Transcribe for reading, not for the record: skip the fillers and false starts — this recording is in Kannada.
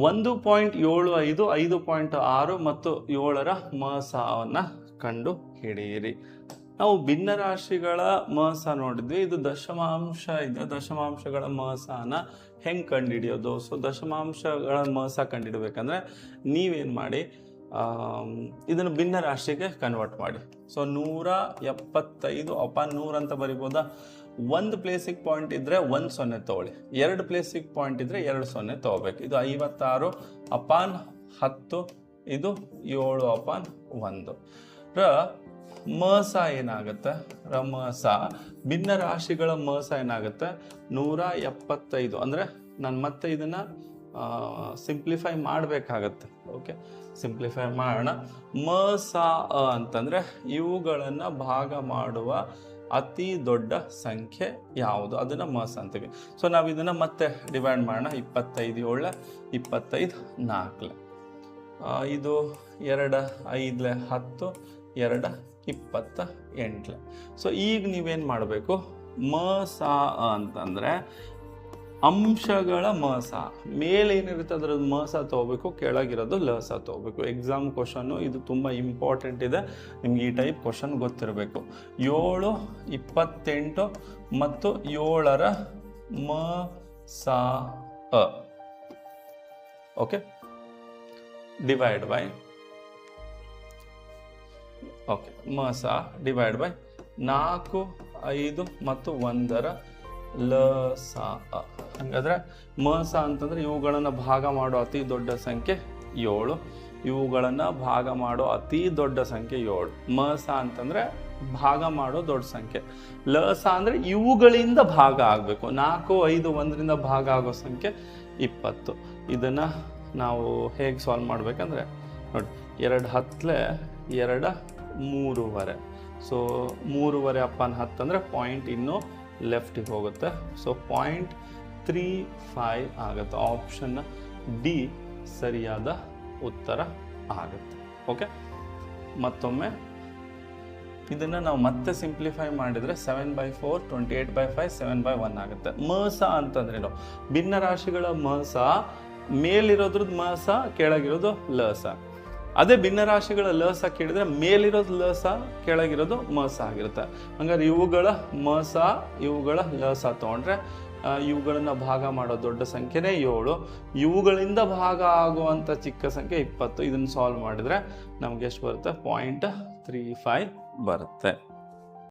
1.75, 5.6 ಮತ್ತು 7ರ ಮಸಾವನ್ನು ಕಂಡು ಹಿಡಿಯಿರಿ. ನಾವು ಭಿನ್ನರಾಶಿಗಳ ಮಸ ನೋಡಿದ್ವಿ. ಇದು ದಶಮಾಂಶ ಇದೆ. ದಶಮಾಂಶಗಳ ಮಸನ ಹೆಂಗೆ ಕಂಡುಹಿಡಿಯೋದು? ಸೊ ದಶಮಾಂಶಗಳ ಮಸ ಕಂಡುಹಿಡಬೇಕಂದ್ರೆ ನೀವೇನು ಮಾಡಿ, ಇದನ್ನು ಭಿನ್ನರಾಶಿಗೆ ಕನ್ವರ್ಟ್ ಮಾಡಿ. ಸೊ 175/100 ಅಂತ ಬರಿಬೋದಾ? 1 ಪ್ಲೇಸಿಗೆ ಪಾಯಿಂಟ್ ಇದ್ದರೆ 1 0 ತೊಗೊಳ್ಳಿ, 2 ಪ್ಲೇಸಿಗೆ ಪಾಯಿಂಟ್ ಇದ್ದರೆ 2 0 ತೊಗೋಬೇಕು. ಇದು 56/10, ಇದು 7/1 ರ ಮಸ ಏನಾಗುತ್ತೆ? ಮಸ ಭಿನ್ನರಾಶಿಗಳ ಮಸ ಏನಾಗುತ್ತೆ? 175. ಅಂದರೆ ನಾನು ಮತ್ತೆ ಇದನ್ನು ಸಿಂಪ್ಲಿಫೈ ಮಾಡಬೇಕಾಗತ್ತೆ. ಓಕೆ, ಸಿಂಪ್ಲಿಫೈ ಮಾಡೋಣ. ಮಸ ಅಂತಂದರೆ ಇವುಗಳನ್ನು ಭಾಗ ಮಾಡುವ ಅತಿ ದೊಡ್ಡ ಸಂಖ್ಯೆ ಯಾವುದು? ಅದನ್ನು ಮಸ ಅಂತೀವಿ. ಸೊ ನಾವು ಇದನ್ನು ಮತ್ತೆ ಡಿವೈಡ್ ಮಾಡೋಣ. 25 7 25 4, ಇದು 2 5 10, 2 28. ಸೊ ಈಗ ನೀವೇನು ಮಾಡಬೇಕು? ಮಸ ಅಂತಂದರೆ ಅಂಶಗಳ ಮಸ. ಮೇಲೇನಿರುತ್ತೆ ಅದರ ಮಸ ತೊಗೋಬೇಕು, ಕೆಳಗಿರೋದು ಲಸ ತೊಗೋಬೇಕು. ಎಕ್ಸಾಮ್ ಕ್ವಶನ್ನು ಇದು ತುಂಬ ಇಂಪಾರ್ಟೆಂಟ್ ಇದೆ. ನಿಮ್ಗೆ ಈ ಟೈಪ್ ಕ್ವಶನ್ ಗೊತ್ತಿರಬೇಕು. 7 28 ಮತ್ತು 7ರ ಮಸ. ಓಕೆ, ಡಿವೈಡ್ ಬೈ, ಓಕೆ, ಮಸ ಡಿವೈಡ್ ಬೈ 4 5 ಮತ್ತು 1ರ ಲಸ. ಹಾಗಾದರೆ ಮಸ ಅಂತಂದರೆ ಇವುಗಳನ್ನು ಭಾಗ ಮಾಡೋ ಅತಿ ದೊಡ್ಡ ಸಂಖ್ಯೆ 7. ಇವುಗಳನ್ನು ಭಾಗ ಮಾಡೋ ಅತಿ ದೊಡ್ಡ ಸಂಖ್ಯೆ 7. ಮಸ ಅಂತಂದರೆ ಭಾಗ ಮಾಡೋ ದೊಡ್ಡ ಸಂಖ್ಯೆ. ಲಸ ಅಂದರೆ ಇವುಗಳಿಂದ ಭಾಗ ಆಗಬೇಕು. 4 5 1ರಿಂದ ಭಾಗ ಆಗೋ ಸಂಖ್ಯೆ 20. ಇದನ್ನು ನಾವು ಹೇಗೆ ಸಾಲ್ವ್ ಮಾಡಬೇಕಂದ್ರೆ ನೋಡಿ, 2 10 2 3/2. ಸೊ 3/2/10 ಅಂದರೆ ಪಾಯಿಂಟ್ ಇನ್ನೂ ಲೆಫ್ಟಿಗೆ ಹೋಗುತ್ತೆ. ಸೊ 0.35 ಆಗುತ್ತೆ. ಆಪ್ಷನ್ ಡಿ ಸರಿಯಾದ ಉತ್ತರ ಆಗುತ್ತೆ. ಓಕೆ, ಮತ್ತೊಮ್ಮೆ ಇದನ್ನು ನಾವು ಮತ್ತೆ ಸಿಂಪ್ಲಿಫೈ ಮಾಡಿದರೆ 7/4 28/5 7/1 ಆಗುತ್ತೆ. ಮಸ ಅಂತಂದ್ರೇನು? ಭಿನ್ನರಾಶಿಗಳ ಮಸ ಮೇಲಿರೋದ್ರದ್ದು ಮಸ, ಕೆಳಗಿರೋದು ಲಸ. ಅದೇ ಭಿನ್ನರಾಶಿಗಳ ಲಸ ಕೇಳಿದ್ರೆ ಮೇಲಿರೋದು ಲಸ, ಕೆಳಗಿರೋದು ಮಸ ಆಗಿರುತ್ತೆ. ಹಂಗಾರೆ ಇವುಗಳ ಮಸ, ಇವುಗಳ ಲಸ ತೊಗೊಂಡ್ರೆ ಇವುಗಳನ್ನು ಭಾಗ ಮಾಡೋ ದೊಡ್ಡ ಸಂಖ್ಯೆನೇ 7. ಇವುಗಳಿಂದ ಭಾಗ ಆಗುವಂಥ ಚಿಕ್ಕ ಸಂಖ್ಯೆ 20. ಇದನ್ನು ಸಾಲ್ವ್ ಮಾಡಿದರೆ ನಮ್ಗೆ ಎಷ್ಟು ಬರುತ್ತೆ? 0.35 ಬರುತ್ತೆ.